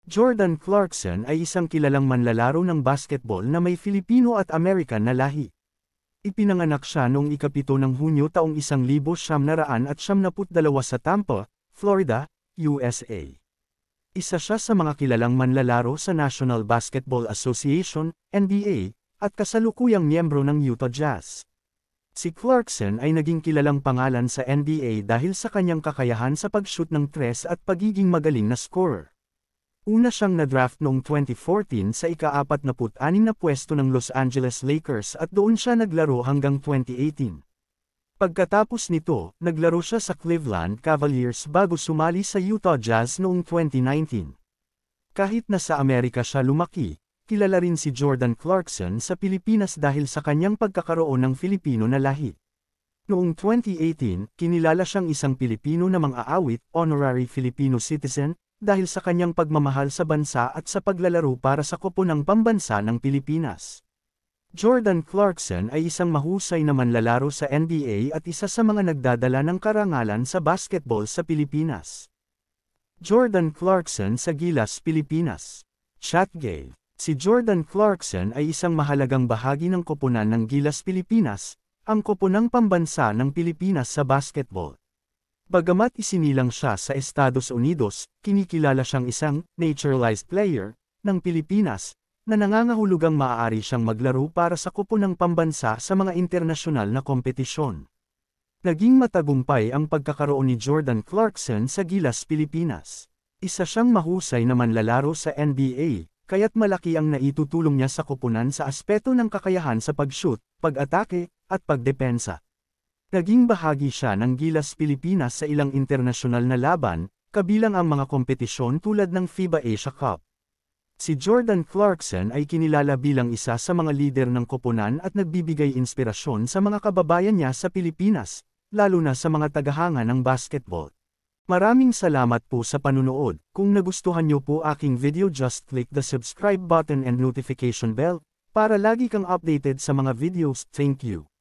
Jordan Clarkson ay isang kilalang manlalaro ng basketball na may Filipino at American na lahi. Ipinanganak siya noong ika-7 ng Hunyo taong 1972 sa Tampa, Florida, USA. Isa siya sa mga kilalang manlalaro sa National Basketball Association, NBA, at kasalukuyang miyembro ng Utah Jazz. Si Clarkson ay naging kilalang pangalan sa NBA dahil sa kanyang kakayahan sa pag-shoot ng tres at pagiging magaling na scorer. Una siyang na-draft noong 2014 sa ika-46 na pwesto ng Los Angeles Lakers at doon siya naglaro hanggang 2018. Pagkatapos nito, naglaro siya sa Cleveland Cavaliers bago sumali sa Utah Jazz noong 2019. Kahit na sa Amerika siya lumaki, kilala rin si Jordan Clarkson sa Pilipinas dahil sa kanyang pagkakaroon ng Filipino na lahi. Noong 2018, kinilala siyang isang Pilipino na mang-aawit, honorary Filipino citizen, dahil sa kanyang pagmamahal sa bansa at sa paglalaro para sa koponang pambansa ng Pilipinas. Jordan Clarkson ay isang mahusay na manlalaro sa NBA at isa sa mga nagdadala ng karangalan sa basketball sa Pilipinas. Jordan Clarkson sa Gilas, Pilipinas. Chatgay. Si Jordan Clarkson ay isang mahalagang bahagi ng koponan ng Gilas, Pilipinas, ang koponang pambansa ng Pilipinas sa basketball. Bagamat isinilang siya sa Estados Unidos, kinikilala siyang isang naturalized player ng Pilipinas na nangangahulugang maaari siyang maglaro para sa koponang pambansa sa mga internasyonal na kompetisyon. Naging matagumpay ang pagkakaroon ni Jordan Clarkson sa Gilas, Pilipinas. Isa siyang mahusay na manlalaro sa NBA, kaya't malaki ang naitutulong niya sa koponan sa aspeto ng kakayahan sa pag-shoot, pag-atake, at pagdepensa. Naging bahagi siya ng Gilas Pilipinas sa ilang internasyonal na laban, kabilang ang mga kompetisyon tulad ng FIBA Asia Cup. Si Jordan Clarkson ay kinilala bilang isa sa mga lider ng koponan at nagbibigay inspirasyon sa mga kababayan niya sa Pilipinas, lalo na sa mga tagahanga ng basketball. Maraming salamat po sa panunood. Kung nagustuhan niyo po aking video, just click the subscribe button and notification bell para lagi kang updated sa mga videos. Thank you.